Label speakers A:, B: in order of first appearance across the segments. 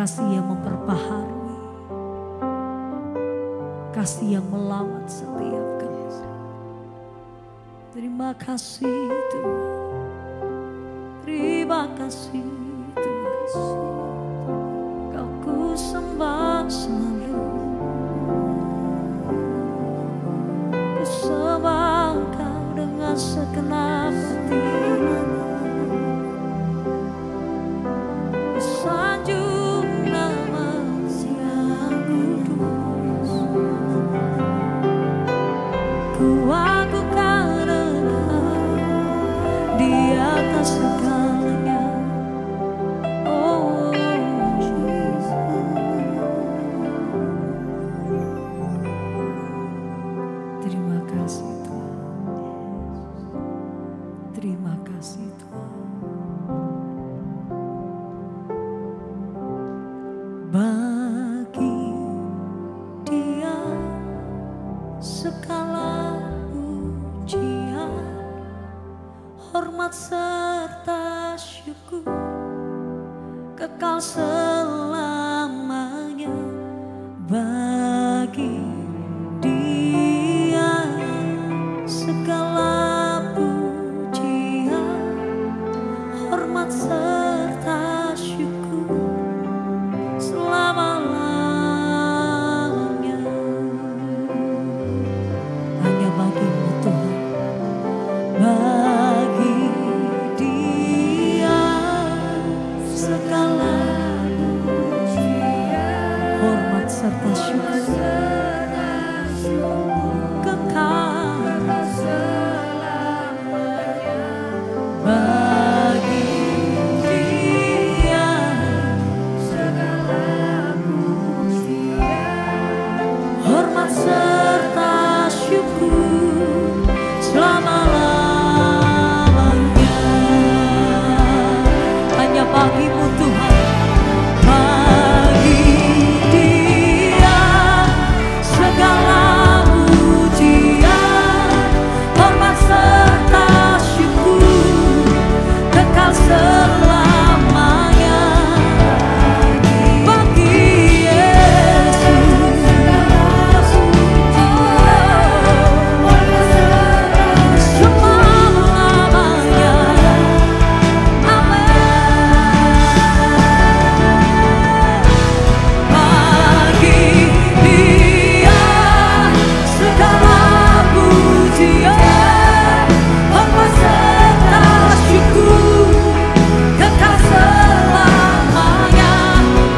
A: kasih yang memperbaharui, kasih yang melawat setiap kami. Terima kasih Tuhan, terima kasih Tuhan. Kau ku sembah selalu, ku sembah Kau dengan segenap hati. Bagi Dia segala pujian, hormat serta syukur kekal selamanya. Bagi Dia segala pujian, hormat serta syukur selama-lamanya. Hanya bagimu Tuhan, bagi Dia segala pujian, hormat serta syukur kekal selamanya. Bagi Dia segala pujian, hormat serta syukur selama-lamanya. Hanya bagimu Tuhan, bagi Dia segala pujian, hormat serta syukur kekal selamanya. Bagi Yesus selama-lamanya. Bagi Dia segala pujian, hormat serta syukur kekal selamanya.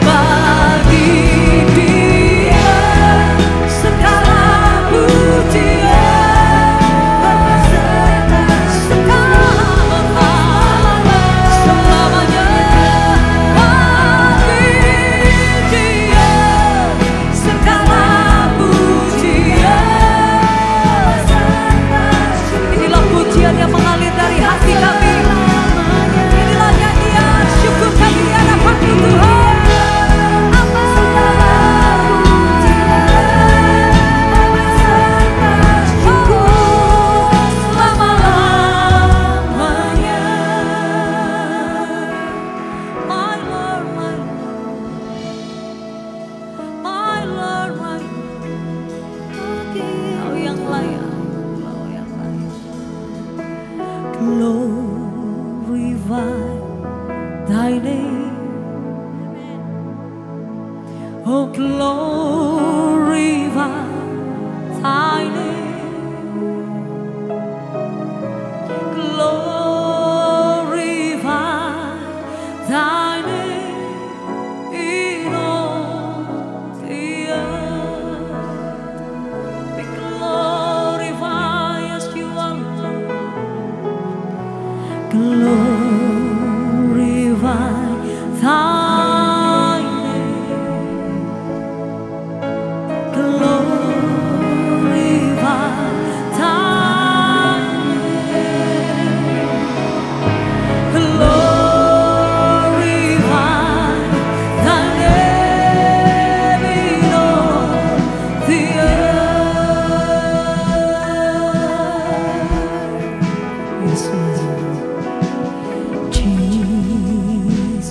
A: Bagi Dia segala pujian, hormat serta selamanya. Bagi Dia segala pujian, inilah pujian yang mengalir dari hati kami. Inilah nyanyian syukur kami di hadapan-Mu Tuhan. Selama-lamanya. My Lord, my Lord, my Lord. Kau yang layak, Kau yang layak. Glorify Thy name, oh glorify Thy name, glorify Thy name in all the earth. Be glorified as You are Lord. Glorify Thy name, glorify Thy name, glorify Thy name in all the earth. Yes, Lord. Jesus.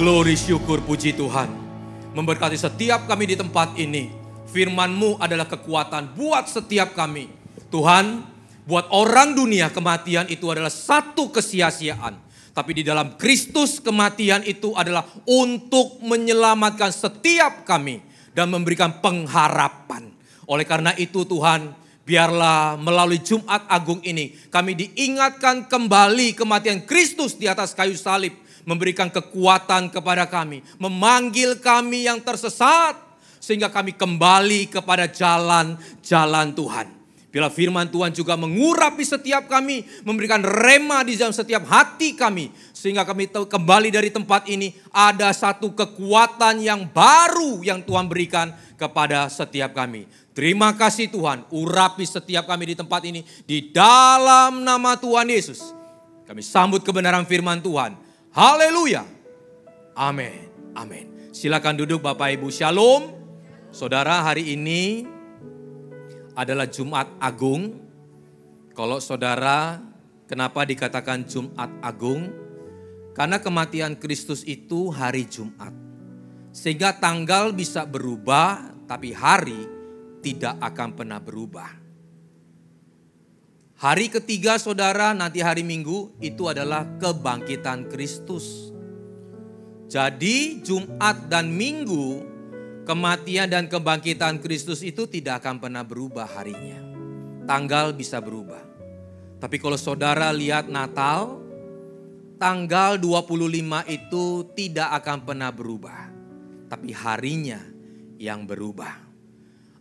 B: Glory, syukur, puji Tuhan. Memberkati setiap kami di tempat ini. Firman-Mu adalah kekuatan buat setiap kami. Tuhan, buat orang dunia kematian itu adalah satu kesia-siaan. Tapi di dalam Kristus kematian itu adalah untuk menyelamatkan setiap kami. Dan memberikan pengharapan. Oleh karena itu Tuhan, biarlah melalui Jumat Agung ini kami diingatkan kembali kematian Kristus di atas kayu salib. Memberikan kekuatan kepada kami. Memanggil kami yang tersesat. Sehingga kami kembali kepada jalan-jalan Tuhan. Bila firman Tuhan juga mengurapi setiap kami. Memberikan rema di dalam setiap hati kami. Sehingga kami kembali dari tempat ini. Ada satu kekuatan yang baru yang Tuhan berikan kepada setiap kami. Terima kasih Tuhan. Urapi setiap kami di tempat ini. Di dalam nama Tuhan Yesus. Kami sambut kebenaran firman Tuhan. Haleluya. Amin. Amin. Silakan duduk Bapak Ibu. Shalom. Saudara, hari ini adalah Jumat Agung. Kalau saudara, kenapa dikatakan Jumat Agung? Karena kematian Kristus itu hari Jumat. Sehingga tanggal bisa berubah, tapi hari tidak akan pernah berubah. Hari ketiga saudara, nanti hari Minggu, itu adalah kebangkitan Kristus. Jadi Jumat dan Minggu, kematian dan kebangkitan Kristus itu tidak akan pernah berubah harinya. Tanggal bisa berubah. Tapi kalau saudara lihat Natal, tanggal 25 itu tidak akan pernah berubah. Tapi harinya yang berubah.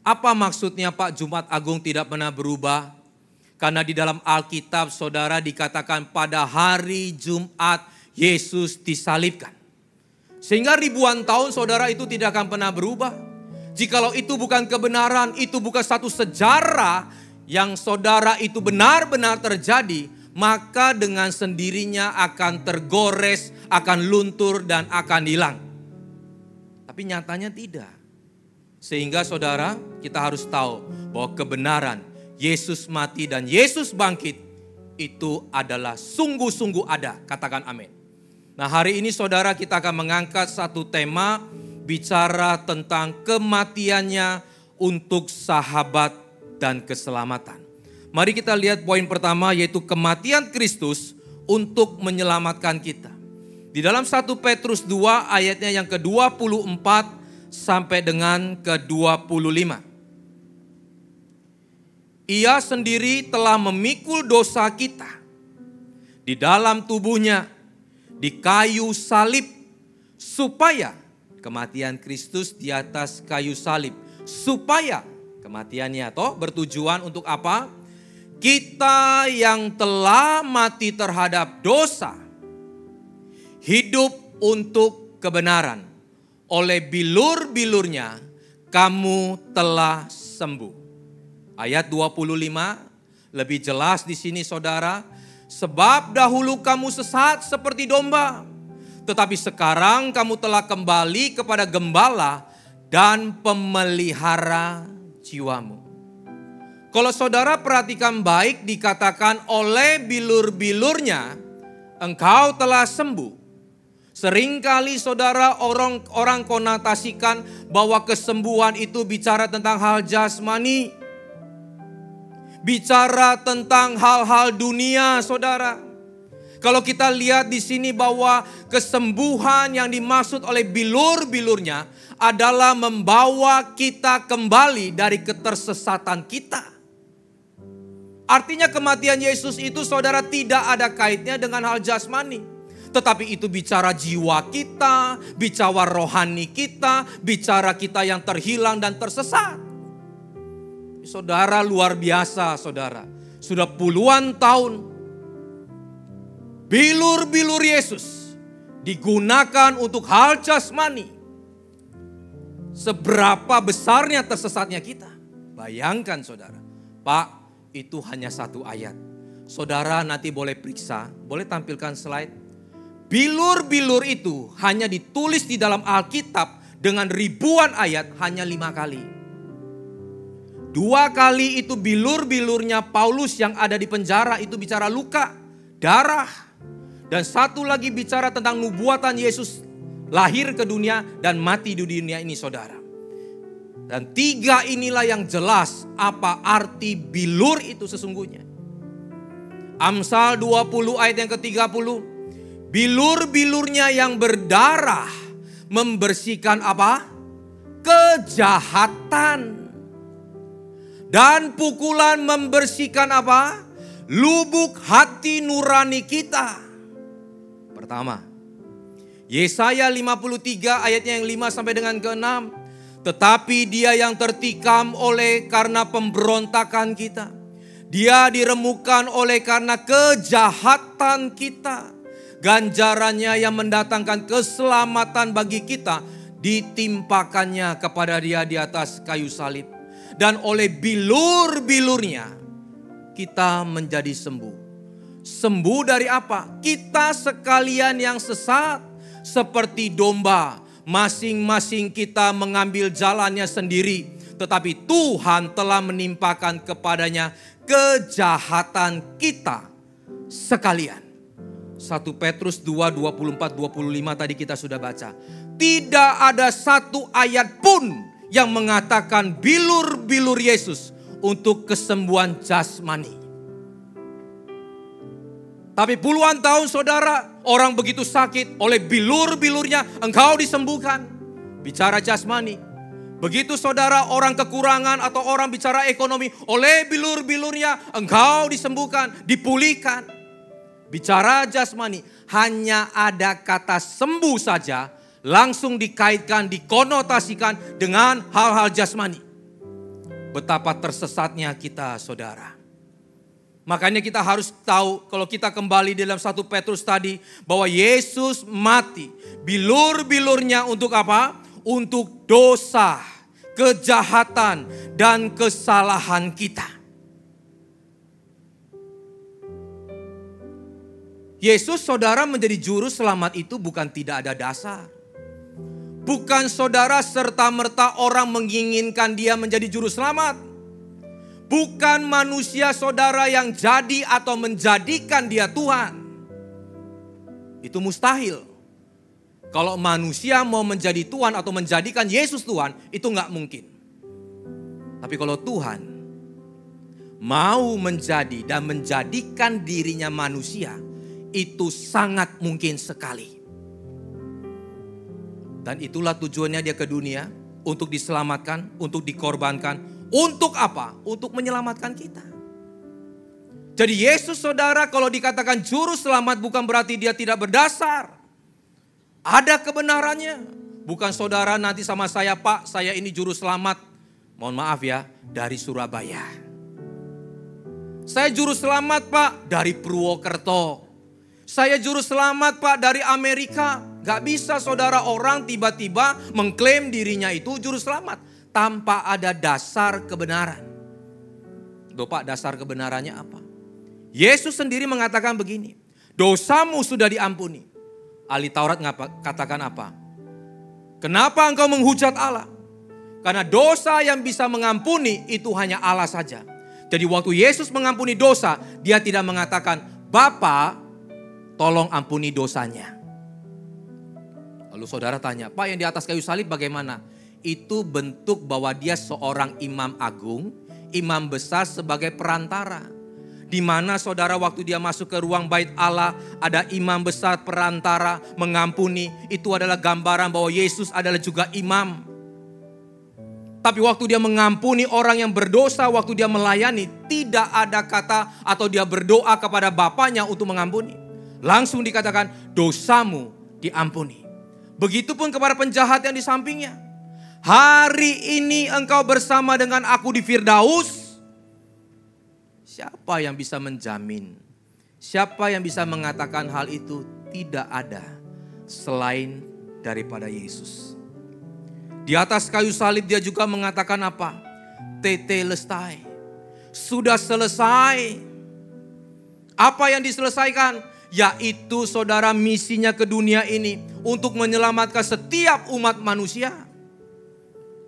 B: Apa maksudnya Pak Jumat Agung tidak pernah berubah? Karena di dalam Alkitab saudara dikatakan pada hari Jumat Yesus disalibkan. Sehingga ribuan tahun saudara itu tidak akan pernah berubah. Jikalau itu bukan kebenaran, itu bukan satu sejarah yang saudara itu benar-benar terjadi. Maka dengan sendirinya akan tergores, akan luntur dan akan hilang. Tapi nyatanya tidak. Sehingga saudara kita harus tahu bahwa kebenaran Yesus mati dan Yesus bangkit itu adalah sungguh-sungguh ada. Katakan amin. Nah hari ini saudara kita akan mengangkat satu tema bicara tentang kematiannya untuk sahabat dan keselamatan. Mari kita lihat poin pertama yaitu kematian Kristus untuk menyelamatkan kita. Di dalam 1 Petrus 2 ayatnya yang ke-24 sampai dengan ke-25. Ia sendiri telah memikul dosa kita di dalam tubuhnya di kayu salib supaya kematian Kristus di atas kayu salib. Supaya kematiannya bertujuan untuk apa? Kita yang telah mati terhadap dosa hidup untuk kebenaran. Oleh bilur-bilurnya kamu telah sembuh. Ayat 25 lebih jelas di sini saudara. Sebab dahulu kamu sesat seperti domba. Tetapi sekarang kamu telah kembali kepada gembala dan pemelihara jiwamu. Kalau saudara perhatikan baik dikatakan oleh bilur-bilurnya engkau telah sembuh. Seringkali saudara orang konotasikan bahwa kesembuhan itu bicara tentang hal jasmani. Bicara tentang hal-hal dunia, saudara. Kalau kita lihat di sini bahwa kesembuhan yang dimaksud oleh bilur-bilurnya adalah membawa kita kembali dari ketersesatan kita. Artinya kematian Yesus itu saudara tidak ada kaitnya dengan hal jasmani. Tetapi itu bicara jiwa kita, bicara rohani kita, bicara kita yang terhilang dan tersesat. Saudara luar biasa saudara. Sudah puluhan tahun bilur-bilur Yesus digunakan untuk hal jasmani. Seberapa besarnya tersesatnya kita. Bayangkan saudara. Pak, itu hanya satu ayat. Saudara nanti boleh periksa, boleh tampilkan slide. Bilur-bilur itu hanya ditulis di dalam Alkitab dengan ribuan ayat hanya 5 kali. 2 kali itu bilur-bilurnya Paulus yang ada di penjara itu bicara luka, darah. Dan 1 lagi bicara tentang nubuatan Yesus lahir ke dunia dan mati di dunia ini saudara. Dan 3 inilah yang jelas apa arti bilur itu sesungguhnya. Amsal 20 ayat yang ke-30. Bilur-bilurnya yang berdarah membersihkan apa? Kejahatan. Dan pukulan membersihkan apa? Lubuk hati nurani kita. Pertama, Yesaya 53 ayatnya yang 5 sampai dengan ke-6. Tetapi dia yang tertikam oleh karena pemberontakan kita. Dia diremukkan oleh karena kejahatan kita. Ganjarannya yang mendatangkan keselamatan bagi kita ditimpakannya kepada dia di atas kayu salib. Dan oleh bilur-bilurnya kita menjadi sembuh. Sembuh dari apa? Kita sekalian yang sesat seperti domba. Masing-masing kita mengambil jalannya sendiri. Tetapi Tuhan telah menimpakan kepadanya kejahatan kita sekalian. 1 Petrus 2, 24, 25 tadi kita sudah baca. Tidak ada satu ayat pun yang mengatakan bilur-bilur Yesus untuk kesembuhan jasmani. Tapi puluhan tahun saudara, orang begitu sakit oleh bilur-bilurnya engkau disembuhkan. Bicara jasmani. Begitu saudara orang kekurangan atau orang bicara ekonomi, oleh bilur-bilurnya engkau disembuhkan, dipulihkan. Bicara jasmani, hanya ada kata sembuh saja langsung dikaitkan, dikonotasikan dengan hal-hal jasmani. Betapa tersesatnya kita saudara. Makanya kita harus tahu kalau kita kembali dalam 1 Petrus tadi bahwa Yesus mati. Bilur-bilurnya untuk apa? Untuk dosa, kejahatan, dan kesalahan kita. Yesus saudara menjadi juru selamat itu bukan tidak ada dasar. Bukan saudara serta-merta orang menginginkan dia menjadi juru selamat. Bukan manusia saudara yang jadi atau menjadikan dia Tuhan. Itu mustahil. Kalau manusia mau menjadi Tuhan atau menjadikan Yesus Tuhan, itu nggak mungkin. Tapi kalau Tuhan mau menjadi dan menjadikan dirinya manusia, itu sangat mungkin sekali. Dan itulah tujuannya dia ke dunia, untuk diselamatkan, untuk dikorbankan. Untuk apa? Untuk menyelamatkan kita. Jadi Yesus saudara kalau dikatakan juru selamat bukan berarti dia tidak berdasar. Ada kebenarannya. Bukan saudara nanti sama saya, Pak, saya ini juru selamat. Mohon maaf ya, dari Surabaya. Saya juru selamat, Pak, dari Purwokerto. Saya juru selamat, Pak, dari Amerika. Gak bisa saudara orang tiba-tiba mengklaim dirinya itu juru selamat tanpa ada dasar kebenaran. Loh Pak, dasar kebenarannya apa? Yesus sendiri mengatakan begini, dosamu sudah diampuni. Ahli Taurat katakan apa? Kenapa engkau menghujat Allah? Karena dosa yang bisa mengampuni itu hanya Allah saja. Jadi waktu Yesus mengampuni dosa, dia tidak mengatakan, Bapa tolong ampuni dosanya. Lalu saudara tanya, Pak yang di atas kayu salib bagaimana? Itu bentuk bahwa dia seorang imam agung, imam besar sebagai perantara. Di mana saudara waktu dia masuk ke ruang bait Allah, ada imam besar perantara mengampuni. Itu adalah gambaran bahwa Yesus adalah juga imam. Tapi waktu dia mengampuni orang yang berdosa, waktu dia melayani, tidak ada kata atau dia berdoa kepada Bapaknya untuk mengampuni. Langsung dikatakan dosamu diampuni. Begitupun kepada penjahat yang di sampingnya. Hari ini engkau bersama dengan aku di Firdaus. Siapa yang bisa menjamin? Siapa yang bisa mengatakan hal itu? Tidak ada selain daripada Yesus. Di atas kayu salib dia juga mengatakan apa? Tetelestai. Sudah selesai. Apa yang diselesaikan? Yaitu saudara misinya ke dunia ini untuk menyelamatkan setiap umat manusia.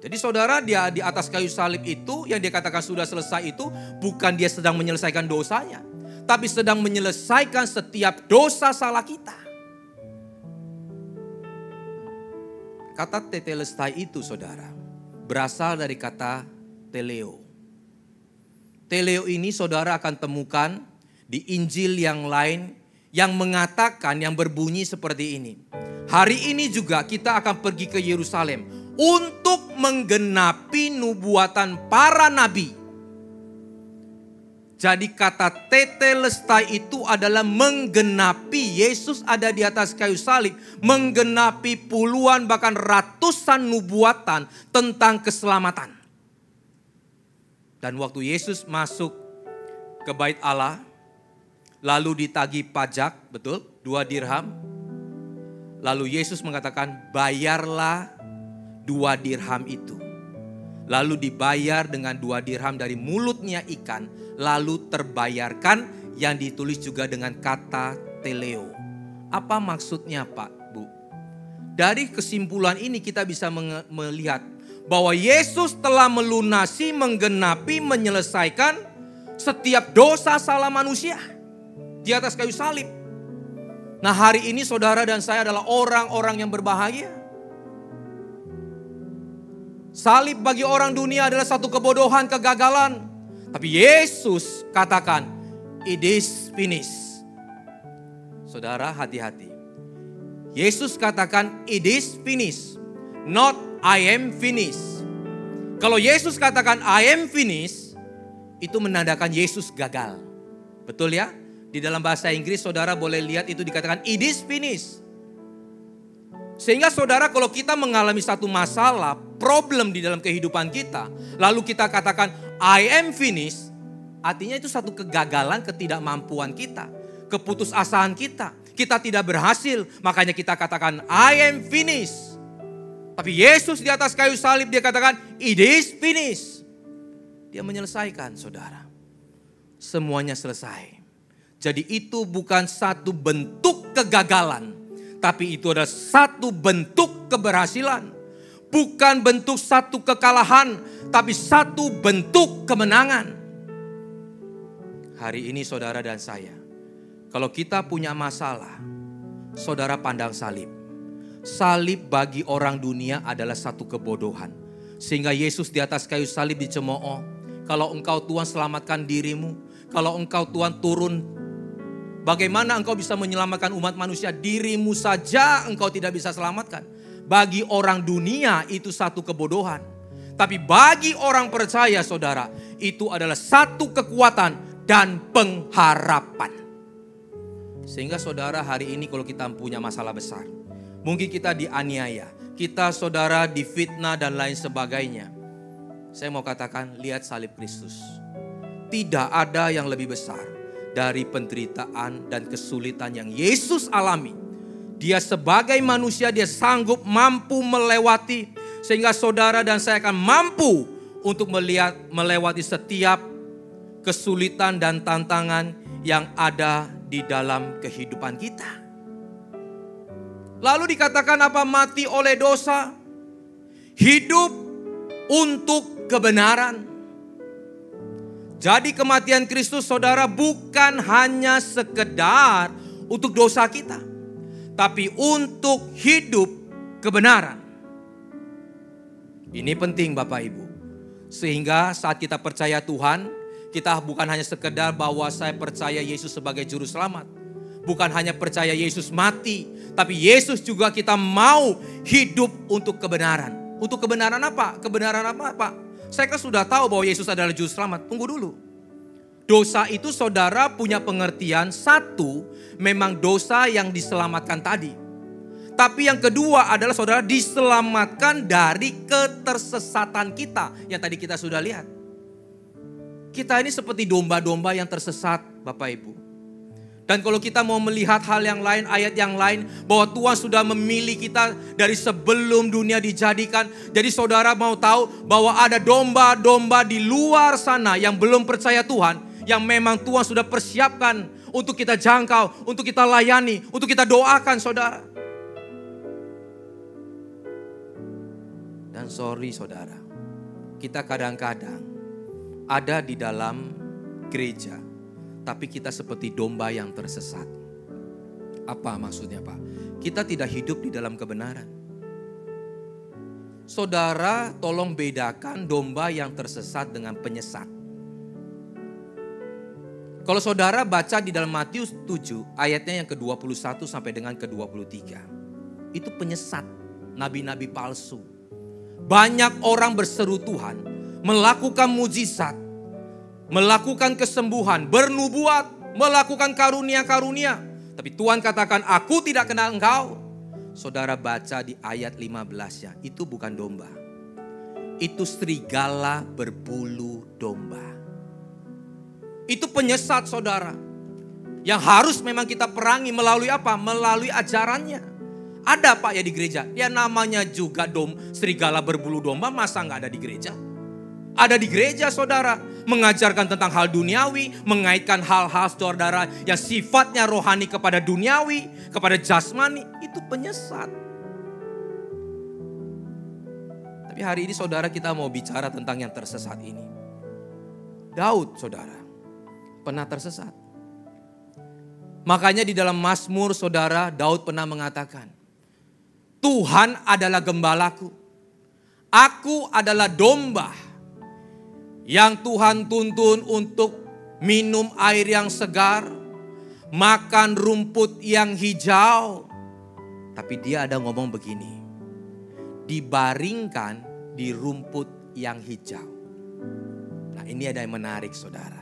B: Jadi saudara dia di atas kayu salib itu yang dia katakan sudah selesai itu bukan dia sedang menyelesaikan dosanya. Tapi sedang menyelesaikan setiap dosa salah kita. Kata tetelestai itu saudara, berasal dari kata teleo. Teleo ini saudara akan temukan di Injil yang lain yang mengatakan, yang berbunyi seperti ini. Hari ini juga kita akan pergi ke Yerusalem untuk menggenapi nubuatan para nabi. Jadi kata tetelestai itu adalah menggenapi. Yesus ada di atas kayu salib, menggenapi puluhan bahkan ratusan nubuatan tentang keselamatan. Dan waktu Yesus masuk ke bait Allah, lalu ditagih pajak, betul, 2 dirham. Lalu Yesus mengatakan, bayarlah 2 dirham itu. Lalu dibayar dengan 2 dirham dari mulutnya ikan. Lalu terbayarkan, yang ditulis juga dengan kata teleo. Apa maksudnya Pak, Bu? Dari kesimpulan ini kita bisa melihat bahwa Yesus telah melunasi, menggenapi, menyelesaikan setiap dosa salah manusia di atas kayu salib. Nah, hari ini saudara dan saya adalah orang-orang yang berbahagia. Salib bagi orang dunia adalah satu kebodohan, kegagalan. Tapi Yesus katakan, it is finished. Saudara, hati-hati. Yesus katakan, it is finished. Not I am finished. Kalau Yesus katakan I am finished, itu menandakan Yesus gagal. Betul ya? Di dalam bahasa Inggris saudara boleh lihat itu dikatakan it is finished. Sehingga saudara, kalau kita mengalami satu masalah, problem di dalam kehidupan kita, lalu kita katakan I am finished, artinya itu satu kegagalan, ketidakmampuan kita, keputusasaan kita. Kita tidak berhasil, makanya kita katakan I am finished. Tapi Yesus di atas kayu salib dia katakan it is finished. Dia menyelesaikan saudara. Semuanya selesai. Jadi itu bukan satu bentuk kegagalan, tapi itu adalah satu bentuk keberhasilan. Bukan bentuk satu kekalahan, tapi satu bentuk kemenangan. Hari ini saudara dan saya, kalau kita punya masalah, saudara pandang salib. Salib bagi orang dunia adalah satu kebodohan. Sehingga Yesus di atas kayu salib dicemooh. Kalau engkau Tuhan selamatkan dirimu, kalau engkau Tuhan turun, bagaimana engkau bisa menyelamatkan umat manusia? Dirimu saja engkau tidak bisa selamatkan. Bagi orang dunia itu satu kebodohan. Tapi bagi orang percaya saudara, itu adalah satu kekuatan dan pengharapan. Sehingga saudara, hari ini kalau kita punya masalah besar, mungkin kita dianiaya, kita saudara difitnah dan lain sebagainya. Saya mau katakan, lihat salib Kristus. Tidak ada yang lebih besar dari penderitaan dan kesulitan yang Yesus alami. Dia sebagai manusia, dia sanggup mampu melewati. Sehingga saudara dan saya akan mampu untuk melihat, melewati setiap kesulitan dan tantangan yang ada di dalam kehidupan kita. Lalu dikatakan apa? Mati oleh dosa, hidup untuk kebenaran. Jadi kematian Kristus saudara bukan hanya sekedar untuk dosa kita, tapi untuk hidup kebenaran. Ini penting Bapak Ibu. Sehingga saat kita percaya Tuhan, kita bukan hanya sekedar bahwa saya percaya Yesus sebagai juru selamat. Bukan hanya percaya Yesus mati, tapi Yesus juga kita mau hidup untuk kebenaran. Untuk kebenaran apa? Kebenaran apa Pak? Saya kan sudah tahu bahwa Yesus adalah juru selamat. Tunggu dulu. Dosa itu saudara punya pengertian, satu, memang dosa yang diselamatkan tadi. Tapi yang kedua adalah saudara diselamatkan dari ketersesatan kita. Yang tadi kita sudah lihat. Kita ini seperti domba-domba yang tersesat Bapak Ibu. Dan kalau kita mau melihat hal yang lain, ayat yang lain, bahwa Tuhan sudah memilih kita dari sebelum dunia dijadikan. Jadi saudara mau tahu bahwa ada domba-domba di luar sana yang belum percaya Tuhan, yang memang Tuhan sudah persiapkan untuk kita jangkau, untuk kita layani, untuk kita doakan saudara. Dan sorry saudara, kita kadang-kadang ada di dalam gereja, tapi kita seperti domba yang tersesat. Apa maksudnya Pak? Kita tidak hidup di dalam kebenaran. Saudara tolong bedakan domba yang tersesat dengan penyesat. Kalau saudara baca di dalam Matius 7 ayatnya yang ke-21 sampai dengan ke-23. Itu penyesat, nabi-nabi palsu. Banyak orang berseru Tuhan, melakukan mujizat, melakukan kesembuhan, bernubuat, melakukan karunia-karunia. Tapi Tuhan katakan, aku tidak kenal engkau. Saudara baca di ayat 15-nya, itu bukan domba. Itu serigala berbulu domba. Itu penyesat saudara. Yang harus memang kita perangi melalui apa? Melalui ajarannya. Ada Pak ya di gereja? Ya namanya juga serigala berbulu domba, masa nggak ada di gereja? Ada di gereja saudara. Mengajarkan tentang hal duniawi, mengaitkan hal-hal saudara yang sifatnya rohani kepada duniawi, kepada jasmani, itu penyesat. Tapi hari ini saudara kita mau bicara tentang yang tersesat ini. Daud saudara, pernah tersesat. Makanya di dalam Mazmur saudara, Daud pernah mengatakan, Tuhan adalah gembalaku, aku adalah domba yang Tuhan tuntun untuk minum air yang segar, makan rumput yang hijau. Tapi dia ada ngomong begini, dibaringkan di rumput yang hijau. Nah ini ada yang menarik saudara.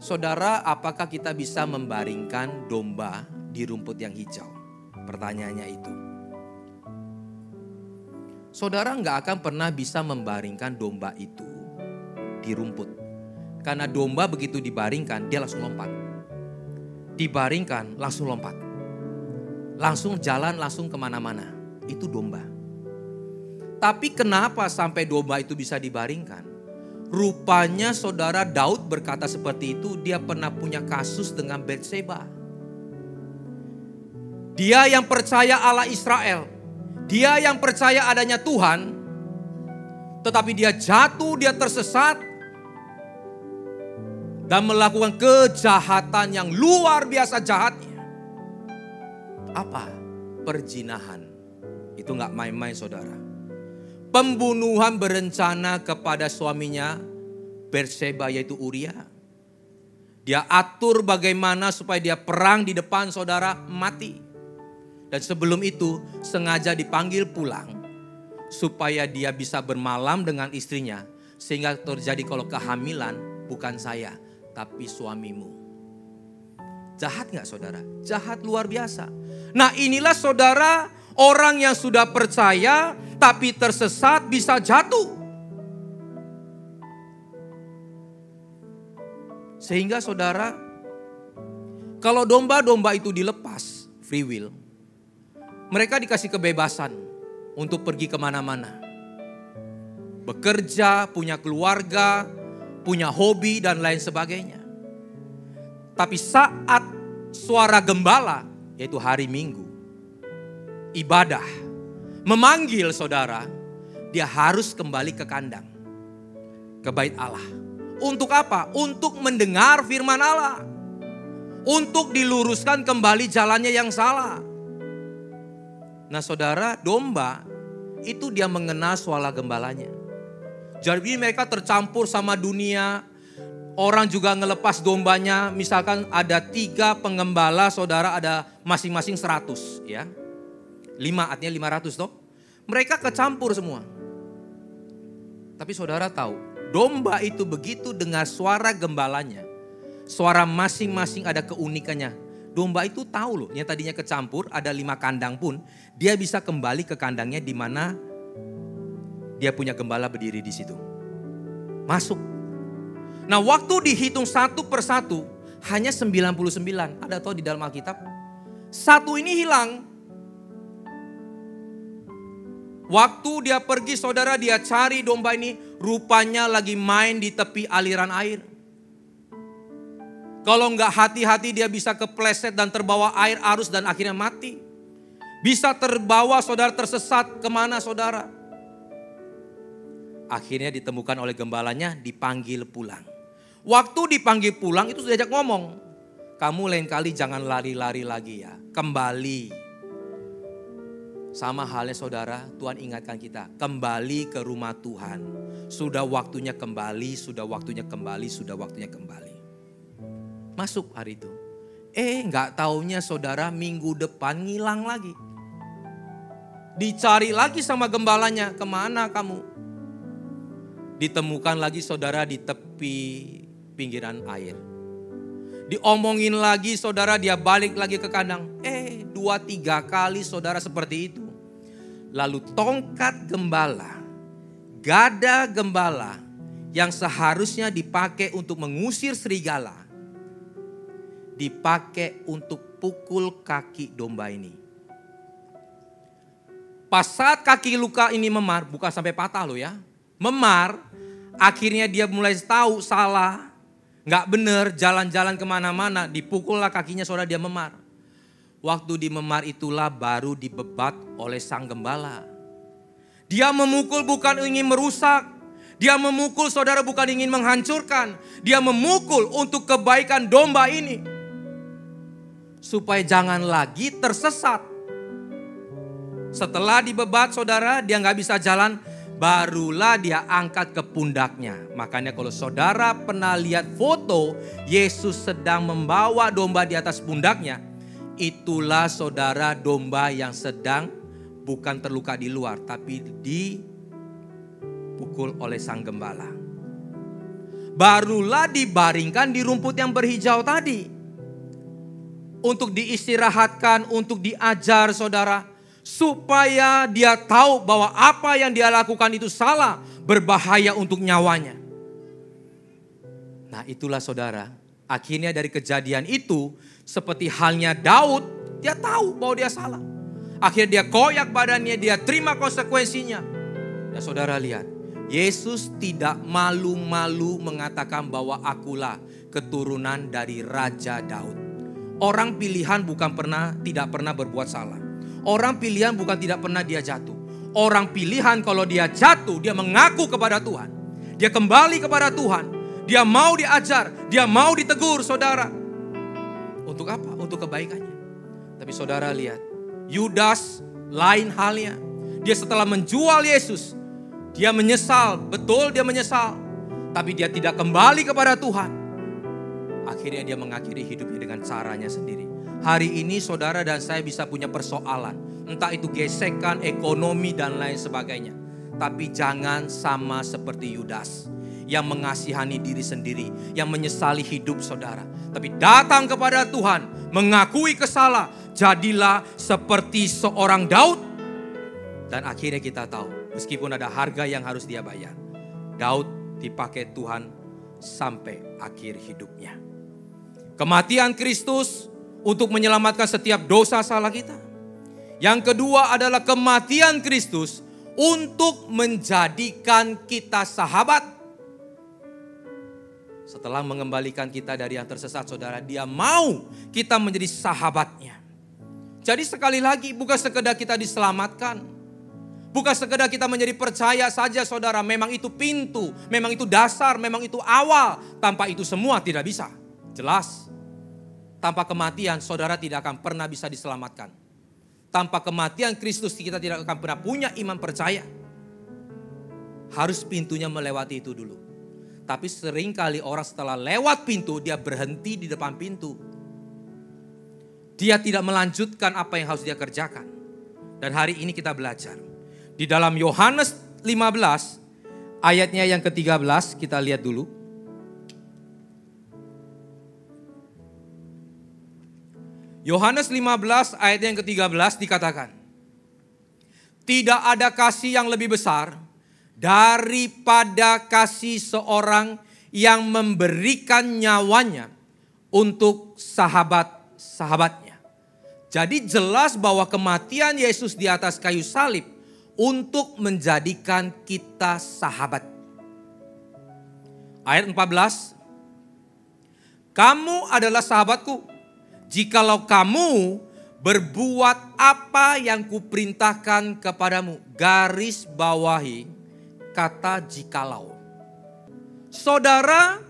B: Saudara, apakah kita bisa membaringkan domba di rumput yang hijau? Pertanyaannya itu. Saudara nggak akan pernah bisa membaringkan domba itu di rumput. Karena domba begitu dibaringkan, dia langsung lompat. Dibaringkan, langsung lompat. Langsung jalan, langsung kemana-mana. Itu domba. Tapi kenapa sampai domba itu bisa dibaringkan? Rupanya saudara Daud berkata seperti itu, dia pernah punya kasus dengan Batseba. Dia yang percaya Allah Israel. Dia yang percaya adanya Tuhan, tetapi dia jatuh, dia tersesat, dan melakukan kejahatan yang luar biasa jahatnya. Apa? Perzinahan. Itu gak main-main saudara. Pembunuhan berencana kepada suaminya Batseba yaitu Uria. Dia atur bagaimana supaya dia perang di depan saudara mati. Dan sebelum itu sengaja dipanggil pulang supaya dia bisa bermalam dengan istrinya. Sehingga terjadi kalau kehamilan bukan saya tapi suamimu. Jahat gak saudara? Jahat luar biasa. Nah inilah saudara orang yang sudah percaya tapi tersesat bisa jatuh. Sehingga saudara kalau domba-domba itu dilepas free will. Mereka dikasih kebebasan untuk pergi kemana-mana. Bekerja, punya keluarga, punya hobi dan lain sebagainya. Tapi saat suara gembala, yaitu hari Minggu, ibadah, memanggil saudara, dia harus kembali ke kandang, ke bait Allah. Untuk apa? Untuk mendengar firman Allah. Untuk diluruskan kembali jalannya yang salah. Nah saudara, domba itu dia mengenal suara gembalanya. Jadi mereka tercampur sama dunia. Orang juga ngelepas dombanya. Misalkan ada 3 penggembala, saudara ada masing-masing 100 ya. 5 artinya 500 toh. Mereka kecampur semua. Tapi saudara tahu, domba itu begitu dengar suara gembalanya. Suara masing-masing ada keunikannya. Domba itu tahu loh, yang tadinya kecampur ada 5 kandang pun, dia bisa kembali ke kandangnya di mana dia punya gembala berdiri di situ. Masuk. Nah waktu dihitung satu persatu, hanya 99. Ada tahu di dalam Alkitab? 1 ini hilang. Waktu dia pergi saudara, dia cari domba ini, rupanya lagi main di tepi aliran air. Kalau enggak hati-hati dia bisa kepleset dan terbawa air arus dan akhirnya mati. Bisa terbawa saudara tersesat kemana saudara. Akhirnya ditemukan oleh gembalanya, dipanggil pulang. Waktu dipanggil pulang itu sudah diajak ngomong. Kamu lain kali jangan lari-lari lagi ya, kembali. Sama halnya saudara, Tuhan ingatkan kita, kembali ke rumah Tuhan. Sudah waktunya kembali, sudah waktunya kembali, sudah waktunya kembali. Masuk hari itu. Nggak taunya saudara, minggu depan ngilang lagi. Dicari lagi sama gembalanya, kemana kamu? Ditemukan lagi saudara di tepi pinggiran air. Diomongin lagi saudara, dia balik lagi ke kandang. 2-3 kali saudara seperti itu. Lalu tongkat gembala, gada gembala yang seharusnya dipakai untuk mengusir serigala, dipakai untuk pukul kaki domba ini. Pas saat kaki luka ini memar, bukan sampai patah loh ya. Memar, akhirnya dia mulai tahu salah, nggak benar, jalan-jalan kemana-mana, dipukullah kakinya saudara, dia memar. Waktu di memar itulah baru dibebat oleh sang gembala. Dia memukul bukan ingin merusak. Dia memukul saudara bukan ingin menghancurkan. Dia memukul untuk kebaikan domba ini. Supaya jangan lagi tersesat. Setelah dibebat saudara, dia nggak bisa jalan. Barulah dia angkat ke pundaknya. Makanya kalau saudara pernah lihat foto Yesus sedang membawa domba di atas pundaknya, itulah saudara domba yang sedang bukan terluka di luar, tapi dipukul oleh sang gembala. Barulah dibaringkan di rumput yang berhijau tadi. Untuk diistirahatkan, untuk diajar saudara. Supaya dia tahu bahwa apa yang dia lakukan itu salah, berbahaya untuk nyawanya. Nah itulah saudara, akhirnya dari kejadian itu, seperti halnya Daud, dia tahu bahwa dia salah. Akhirnya dia koyak badannya, dia terima konsekuensinya. Ya saudara lihat, Yesus tidak malu-malu mengatakan bahwa akulah keturunan dari Raja Daud. Orang pilihan tidak pernah berbuat salah. Orang pilihan bukan tidak pernah dia jatuh. Orang pilihan kalau dia jatuh, dia mengaku kepada Tuhan. Dia kembali kepada Tuhan. Dia mau diajar, dia mau ditegur saudara. Untuk apa? Untuk kebaikannya. Tapi saudara lihat, Yudas lain halnya. Dia setelah menjual Yesus, dia menyesal, betul dia menyesal. Tapi dia tidak kembali kepada Tuhan. Akhirnya dia mengakhiri hidupnya dengan caranya sendiri. Hari ini saudara dan saya bisa punya persoalan. Entah itu gesekan, ekonomi dan lain sebagainya. Tapi jangan sama seperti Yudas. Yang mengasihani diri sendiri, yang menyesali hidup saudara. Tapi datang kepada Tuhan, mengakui kesalahan, jadilah seperti seorang Daud. Dan akhirnya kita tahu, meskipun ada harga yang harus dia bayar, Daud dipakai Tuhan sampai akhir hidupnya. Kematian Kristus untuk menyelamatkan setiap dosa salah kita. Yang kedua adalah kematian Kristus untuk menjadikan kita sahabat. Setelah mengembalikan kita dari yang tersesat saudara, dia mau kita menjadi sahabatnya. Jadi sekali lagi bukan sekedar kita diselamatkan. Bukan sekedar kita menjadi percaya saja saudara. Memang itu pintu, memang itu dasar, memang itu awal. Tanpa itu semua tidak bisa. Jelas. Tanpa kematian saudara tidak akan pernah bisa diselamatkan. Tanpa kematian Kristus kita tidak akan pernah punya iman percaya. Harus pintunya melewati itu dulu. Tapi seringkali orang setelah lewat pintu, dia berhenti di depan pintu. Dia tidak melanjutkan apa yang harus dia kerjakan. Dan hari ini kita belajar. Di dalam Yohanes 15, ayatnya yang ke-13, kita lihat dulu. Yohanes 15, ayat yang ke-13 dikatakan. Tidak ada kasih yang lebih besar daripada kasih seorang yang memberikan nyawanya untuk sahabat-sahabatnya. Jadi jelas bahwa kematian Yesus di atas kayu salib untuk menjadikan kita sahabat. Ayat 14. Kamu adalah sahabatku jikalau kamu berbuat apa yang kuperintahkan kepadamu. Garis bawahi kata jikalau. Saudara,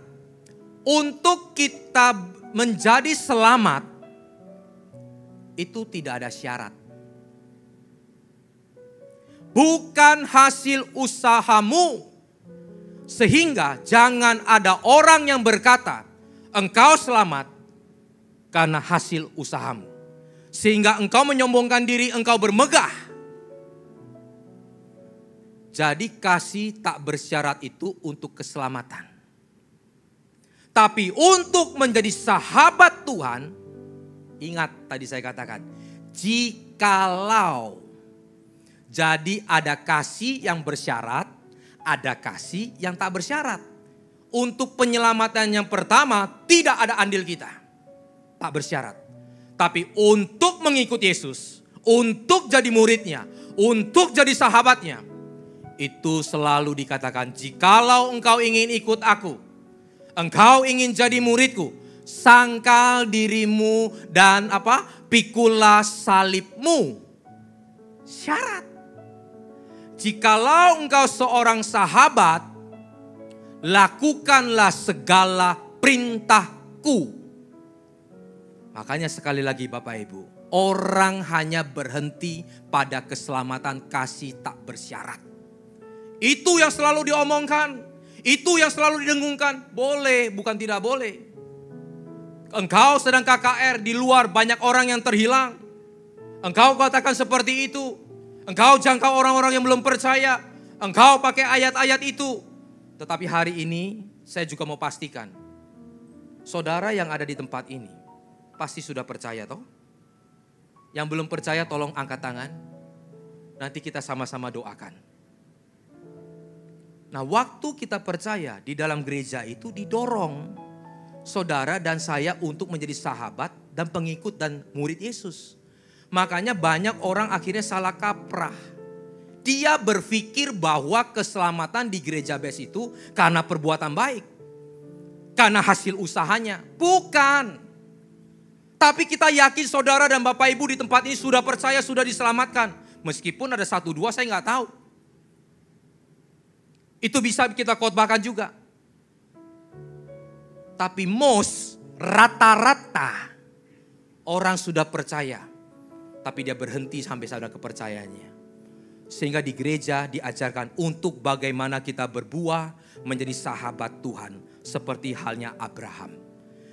B: untuk kita menjadi selamat, itu tidak ada syarat. bukan hasil usahamu. Sehingga jangan ada orang yang berkata, engkau selamat karena hasil usahamu. Sehingga engkau menyombongkan diri, engkau bermegah. Jadi kasih tak bersyarat itu untuk keselamatan. Tapi untuk menjadi sahabat Tuhan, ingat tadi saya katakan, jikalau. Jadi ada kasih yang bersyarat, ada kasih yang tak bersyarat. Untuk penyelamatan yang pertama tidak ada andil kita. Tak bersyarat. Tapi untuk mengikut Yesus, untuk jadi muridnya, untuk jadi sahabatnya, itu selalu dikatakan, jikalau engkau ingin ikut aku, engkau ingin jadi muridku, sangkal dirimu dan pikulah salibmu. Syarat. Jikalau engkau seorang sahabat, lakukanlah segala perintahku. Makanya sekali lagi Bapak Ibu, orang hanya berhenti pada keselamatan kasih tak bersyarat. Itu yang selalu diomongkan, itu yang selalu didengungkan. Boleh, bukan tidak boleh. Engkau sedang KKR, di luar banyak orang yang terhilang. Engkau katakan seperti itu. Engkau jangkau orang-orang yang belum percaya. Engkau pakai ayat-ayat itu. Tetapi hari ini saya juga mau pastikan, saudara yang ada di tempat ini pasti sudah percaya toh? Yang belum percaya tolong angkat tangan. Nanti kita sama-sama doakan. Nah, waktu kita percaya di dalam gereja itu didorong saudara dan saya untuk menjadi sahabat dan pengikut dan murid Yesus. Makanya banyak orang akhirnya salah kaprah. Dia berpikir bahwa keselamatan di gereja BES itu karena perbuatan baik. Karena hasil usahanya. Bukan. Tapi kita yakin saudara dan Bapak Ibu di tempat ini sudah percaya, sudah diselamatkan. Meskipun ada 1-2 saya nggak tahu. Itu bisa kita khotbahkan juga. Tapi rata-rata orang sudah percaya. Tapi dia berhenti sampai pada kepercayaannya. Sehingga di gereja diajarkan untuk bagaimana kita berbuah menjadi sahabat Tuhan. Seperti halnya Abraham.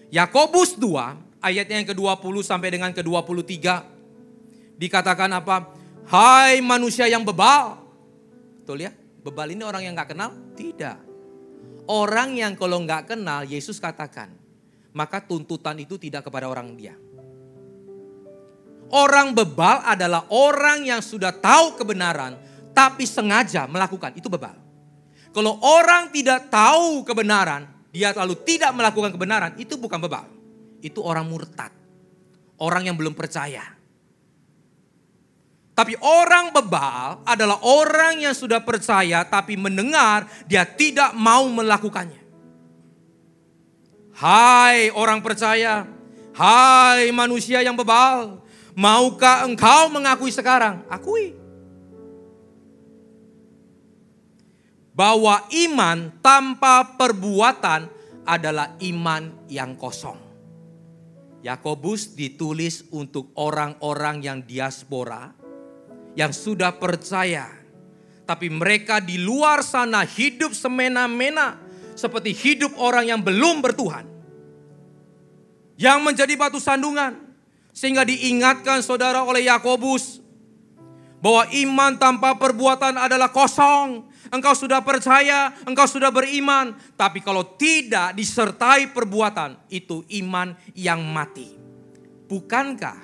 B: Yakobus 2 ayatnya yang ke-20 sampai dengan ke-23. Dikatakan apa? Hai manusia yang bebal. Betul ya? Bebal ini orang yang gak kenal? Tidak. Orang yang kalau gak kenal Yesus katakan. Maka tuntutan itu tidak kepada orang dia. Orang bebal adalah orang yang sudah tahu kebenaran tapi sengaja melakukan. Itu bebal. Kalau orang tidak tahu kebenaran, dia lalu tidak melakukan kebenaran, itu bukan bebal. Itu orang murtad. Orang yang belum percaya. Tapi orang bebal adalah orang yang sudah percaya tapi mendengar dia tidak mau melakukannya. Hai orang percaya, hai manusia yang bebal. Maukah engkau mengakui sekarang? Akui. Bahwa iman tanpa perbuatan adalah iman yang kosong. Yakobus ditulis untuk orang-orang yang diaspora, yang sudah percaya. Tapi mereka di luar sana hidup semena-mena seperti hidup orang yang belum bertuhan. Yang menjadi batu sandungan. Sehingga diingatkan saudara oleh Yakobus bahwa iman tanpa perbuatan adalah kosong. Engkau sudah percaya, engkau sudah beriman. Tapi kalau tidak disertai perbuatan, itu iman yang mati. Bukankah,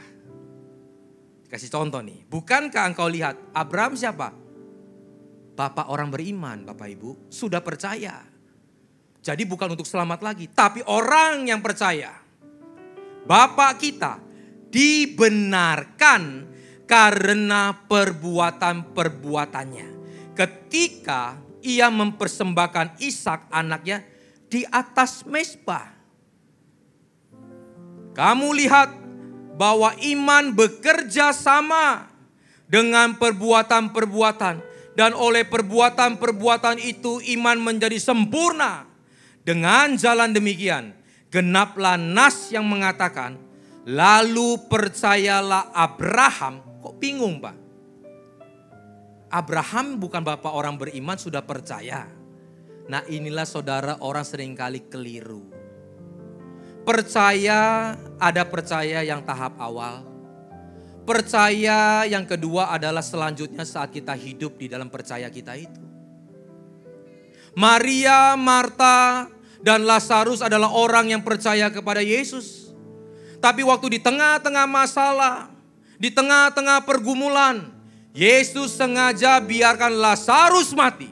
B: kasih contoh nih. Bukankah engkau lihat Abraham siapa? Bapak orang beriman Bapak Ibu. Sudah percaya. Jadi bukan untuk selamat lagi. Tapi orang yang percaya. Bapak kita dibenarkan karena perbuatan-perbuatannya. Ketika ia mempersembahkan Ishak anaknya di atas mezbah. Kamu lihat bahwa iman bekerja sama dengan perbuatan-perbuatan. Dan oleh perbuatan-perbuatan itu iman menjadi sempurna. Dengan jalan demikian genaplah nas yang mengatakan, lalu percayalah Abraham. Kok bingung Pak? Abraham bukan bapak orang beriman, sudah percaya. Nah inilah saudara orang seringkali keliru. Percaya, ada percaya yang tahap awal. Percaya yang kedua adalah selanjutnya saat kita hidup di dalam percaya kita itu. Maria, Marta, dan Lazarus adalah orang yang percaya kepada Yesus. Tapi waktu di tengah-tengah masalah, di tengah-tengah pergumulan, Yesus sengaja biarkan Lazarus mati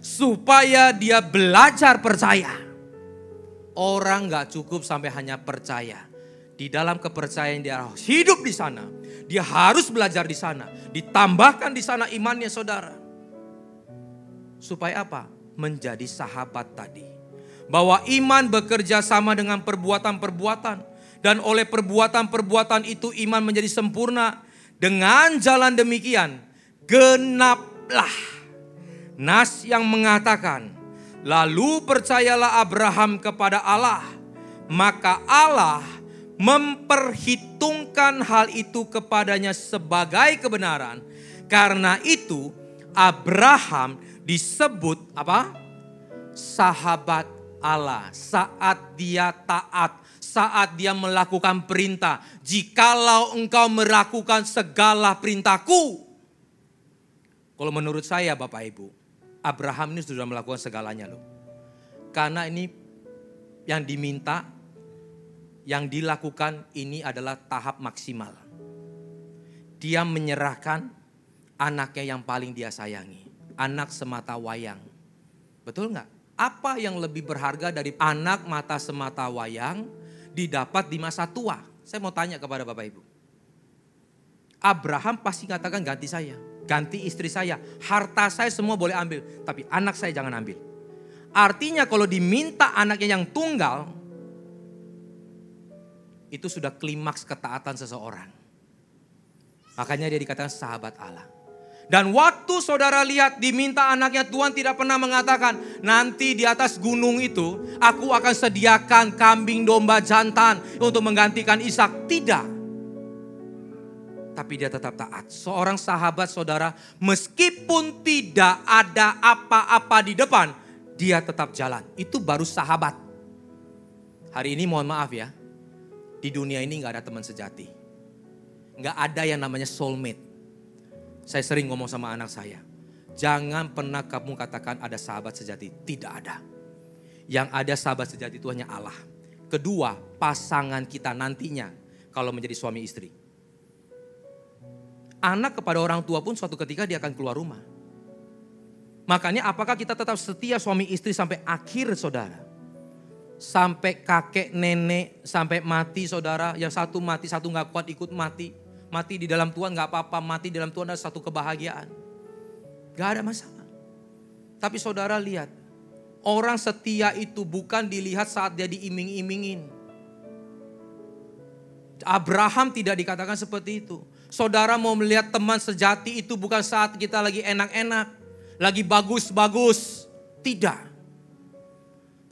B: supaya dia belajar percaya. Orang gak cukup sampai hanya percaya. Di dalam kepercayaan dia harus hidup di sana. Dia harus belajar di sana. Ditambahkan di sana imannya saudara. Supaya apa? Menjadi sahabat tadi. Bahwa iman bekerja sama dengan perbuatan-perbuatan. Dan oleh perbuatan-perbuatan itu iman menjadi sempurna. Dengan jalan demikian, genaplah nas yang mengatakan, lalu percayalah Abraham kepada Allah, maka Allah memperhitungkan hal itu kepadanya sebagai kebenaran. Karena itu Abraham disebut apa? Sahabat Allah. Saat dia taat, saat dia melakukan perintah. Jikalau engkau melakukan segala perintahku. Kalau menurut saya Bapak Ibu, Abraham ini sudah melakukan segalanya loh. Karena ini yang diminta, yang dilakukan ini adalah tahap maksimal. Dia menyerahkan anaknya yang paling dia sayangi. Anak semata wayang. Betul nggak? Apa yang lebih berharga dari anak mata semata wayang didapat di masa tua? Saya mau tanya kepada Bapak Ibu. Abraham pasti katakan ganti saya. Ganti istri saya, harta saya semua boleh ambil, tapi anak saya jangan ambil. Artinya kalau diminta anaknya yang tunggal, itu sudah klimaks ketaatan seseorang. Makanya dia dikatakan sahabat Allah. Dan waktu saudara lihat diminta anaknya, Tuhan tidak pernah mengatakan, nanti di atas gunung itu aku akan sediakan kambing domba jantan untuk menggantikan Ishak. Tidak. Tapi dia tetap taat. Seorang sahabat saudara, meskipun tidak ada apa-apa di depan, dia tetap jalan. Itu baru sahabat. Hari ini mohon maaf ya, di dunia ini gak ada teman sejati. Gak ada yang namanya soulmate. Saya sering ngomong sama anak saya, jangan pernah kamu katakan ada sahabat sejati. Tidak ada. Yang ada sahabat sejati itu hanya Allah. Kedua, pasangan kita nantinya kalau menjadi suami istri. Anak kepada orang tua pun suatu ketika dia akan keluar rumah. Makanya apakah kita tetap setia suami istri sampai akhir saudara? Sampai kakek nenek, sampai mati saudara. Yang satu mati, satu gak kuat ikut mati. Mati di dalam Tuhan gak apa-apa, mati di dalam Tuhan adalah satu kebahagiaan. Gak ada masalah. Tapi saudara lihat, orang setia itu bukan dilihat saat dia diiming-imingin. Abraham tidak dikatakan seperti itu. Saudara mau melihat teman sejati itu bukan saat kita lagi enak-enak, lagi bagus-bagus. Tidak.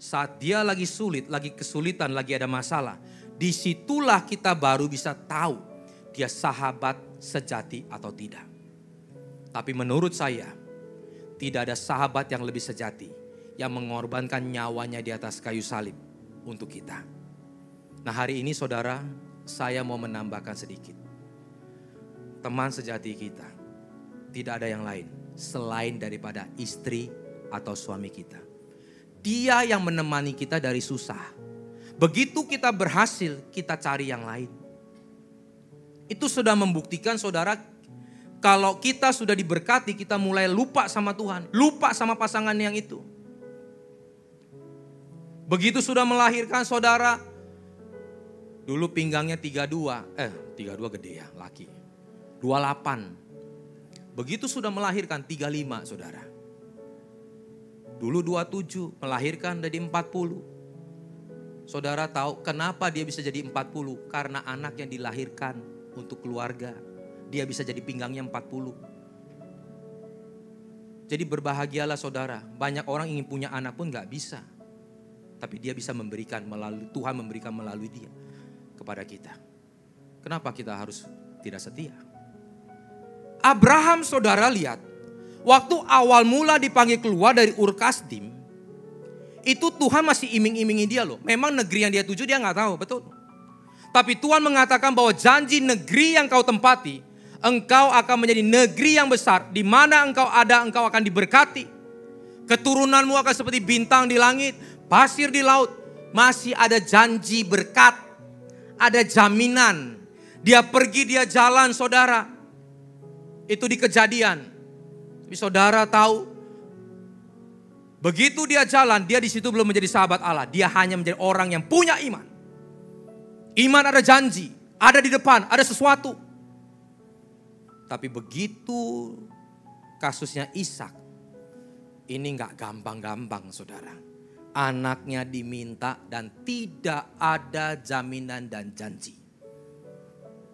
B: Saat dia lagi sulit, lagi kesulitan, lagi ada masalah. Disitulah kita baru bisa tahu dia sahabat sejati atau tidak. Tapi menurut saya, tidak ada sahabat yang lebih sejati yang mengorbankan nyawanya di atas kayu salib untuk kita. Nah hari ini saudara, saya mau menambahkan sedikit. Teman sejati kita tidak ada yang lain selain daripada istri atau suami kita. Dia yang menemani kita dari susah. Begitu kita berhasil, kita cari yang lain. Itu sudah membuktikan saudara, kalau kita sudah diberkati, kita mulai lupa sama Tuhan, lupa sama pasangan yang itu. Begitu sudah melahirkan saudara, dulu pinggangnya 32 gede ya, laki. 28. Begitu sudah melahirkan 35 saudara. Dulu 27, melahirkan jadi 40. Saudara tahu kenapa dia bisa jadi 40? Karena anak yang dilahirkan untuk keluarga. Dia bisa jadi pinggangnya 40. Jadi berbahagialah saudara. Banyak orang ingin punya anak pun gak bisa. Tapi dia bisa memberikan melalui, Tuhan memberikan melalui dia kepada kita. Kenapa kita harus tidak setia? Abraham saudara lihat, Waktu awal mula dipanggil keluar dari Ur Kasdim, itu Tuhan masih iming-imingi dia loh. Memang negeri yang dia tuju dia nggak tahu, betul. Tapi Tuhan mengatakan bahwa janji negeri yang kau tempati, engkau akan menjadi negeri yang besar. Di mana engkau ada, engkau akan diberkati. Keturunanmu akan seperti bintang di langit, pasir di laut. Masih ada janji berkat, ada jaminan. Dia pergi, dia jalan, saudara. Itu di Kejadian. Tapi saudara tahu, begitu dia jalan, dia di situ belum menjadi sahabat Allah. Dia hanya menjadi orang yang punya iman. Iman ada janji, ada di depan, ada sesuatu. Tapi begitu kasusnya Ishak, ini gak gampang-gampang saudara. Anaknya diminta dan tidak ada jaminan dan janji.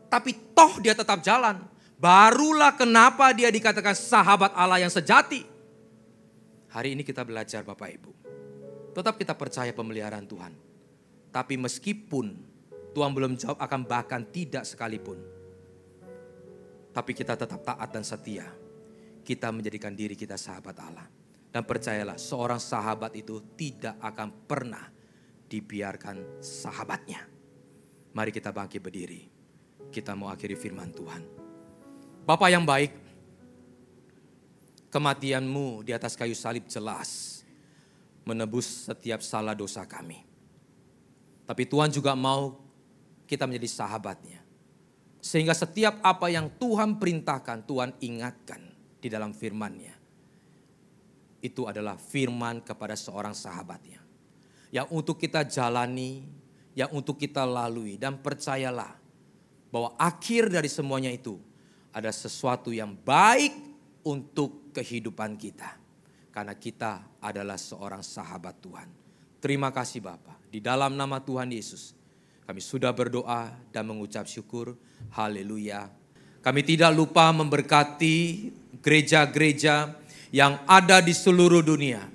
B: Tapi toh dia tetap jalan. Barulah kenapa dia dikatakan sahabat Allah yang sejati. Hari ini kita belajar Bapak Ibu. Tetap kita percaya pemeliharaan Tuhan. Tapi meskipun Tuhan belum jawab akan bahkan tidak sekalipun. Tapi kita tetap taat dan setia. Kita menjadikan diri kita sahabat Allah. Dan percayalah seorang sahabat itu tidak akan pernah dibiarkan sahabatnya. Mari kita bangkit berdiri. Kita mau akhiri firman Tuhan. Bapa yang baik, kematian-Mu di atas kayu salib jelas menebus setiap salah dosa kami. Tapi Tuhan juga mau kita menjadi sahabat-Nya. Sehingga setiap apa yang Tuhan perintahkan, Tuhan ingatkan di dalam firman-Nya. Itu adalah firman kepada seorang sahabat-Nya. Yang untuk kita jalani, yang untuk kita lalui. Dan percayalah bahwa akhir dari semuanya itu ada sesuatu yang baik untuk kehidupan kita. Karena kita adalah seorang sahabat Tuhan. Terima kasih Bapa. Di dalam nama Tuhan Yesus, kami sudah berdoa dan mengucap syukur. Haleluya. Kami tidak lupa memberkati gereja-gereja yang ada di seluruh dunia.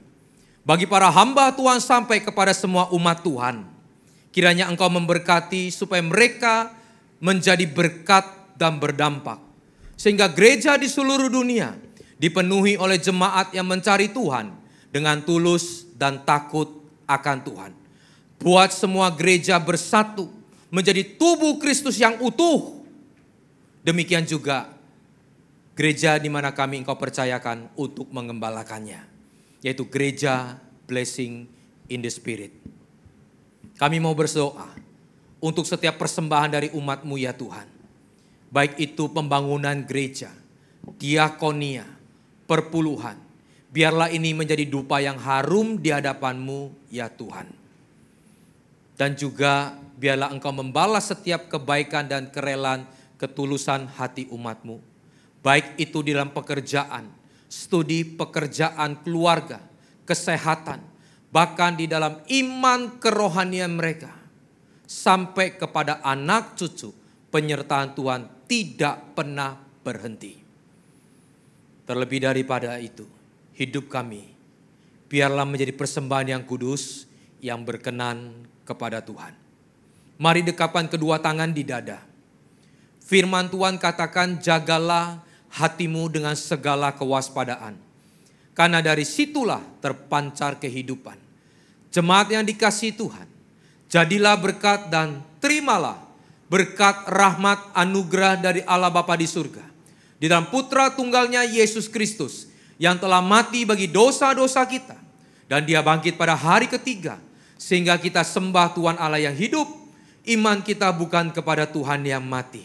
B: Bagi para hamba Tuhan sampai kepada semua umat Tuhan. Kiranya Engkau memberkati supaya mereka menjadi berkat dan berdampak. Sehingga gereja di seluruh dunia dipenuhi oleh jemaat yang mencari Tuhan dengan tulus dan takut akan Tuhan. Buat semua gereja bersatu menjadi tubuh Kristus yang utuh. Demikian juga gereja di mana kami Engkau percayakan untuk mengembalakannya. Yaitu gereja Blessing in the Spirit. Kami mau berdoa untuk setiap persembahan dari umat-Mu ya Tuhan. Baik itu pembangunan gereja, diakonia, perpuluhan. Biarlah ini menjadi dupa yang harum di hadapan-Mu ya Tuhan. Dan juga biarlah Engkau membalas setiap kebaikan dan kerelaan ketulusan hati umat-Mu. Baik itu di dalam pekerjaan, studi pekerjaan keluarga, kesehatan. Bahkan di dalam iman kerohanian mereka. Sampai kepada anak cucu, penyertaan Tuhan tidak pernah berhenti. Terlebih daripada itu, hidup kami biarlah menjadi persembahan yang kudus, yang berkenan kepada Tuhan. Mari dekapkan kedua tangan di dada. Firman Tuhan katakan, jagalah hatimu dengan segala kewaspadaan. Karena dari situlah terpancar kehidupan. Jemaat yang dikasihi Tuhan, jadilah berkat dan terimalah berkat rahmat anugerah dari Allah Bapa di surga. Di dalam putra tunggalnya Yesus Kristus yang telah mati bagi dosa-dosa kita. Dan dia bangkit pada hari ketiga. Sehingga kita sembah Tuhan Allah yang hidup. Iman kita bukan kepada Tuhan yang mati.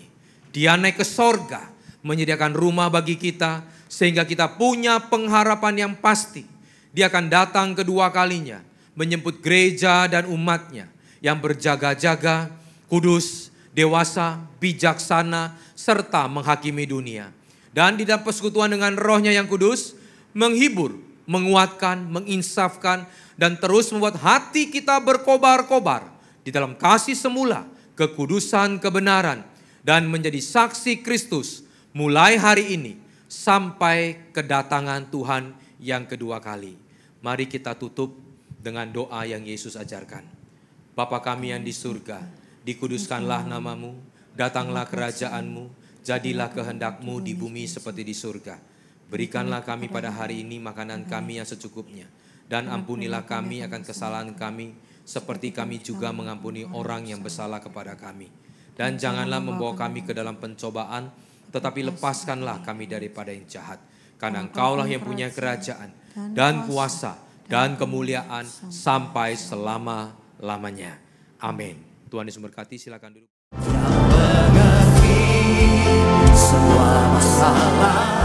B: Dia naik ke sorga, menyediakan rumah bagi kita. Sehingga kita punya pengharapan yang pasti. Dia akan datang kedua kalinya. Menyebut gereja dan umatnya yang berjaga-jaga, kudus, dewasa, bijaksana, serta menghakimi dunia. Dan di dalam persekutuan dengan rohnya yang kudus, menghibur, menguatkan, menginsafkan, dan terus membuat hati kita berkobar-kobar di dalam kasih semula, kekudusan, kebenaran, dan menjadi saksi Kristus mulai hari ini sampai kedatangan Tuhan yang kedua kali. Mari kita tutup dengan doa yang Yesus ajarkan. Bapa kami yang di surga, dikuduskanlah namamu, datanglah kerajaan-Mu, jadilah kehendak-Mu di bumi seperti di surga. Berikanlah kami pada hari ini makanan kami yang secukupnya. Dan ampunilah kami akan kesalahan kami, seperti kami juga mengampuni orang yang bersalah kepada kami. Dan janganlah membawa kami ke dalam pencobaan, tetapi lepaskanlah kami daripada yang jahat. Karena Engkaulah yang punya kerajaan dan kuasa dan kemuliaan sampai selama-lamanya. Amin. Tuhan Yesus memberkati, silakan duduk.
C: Yang mengerti semua masalah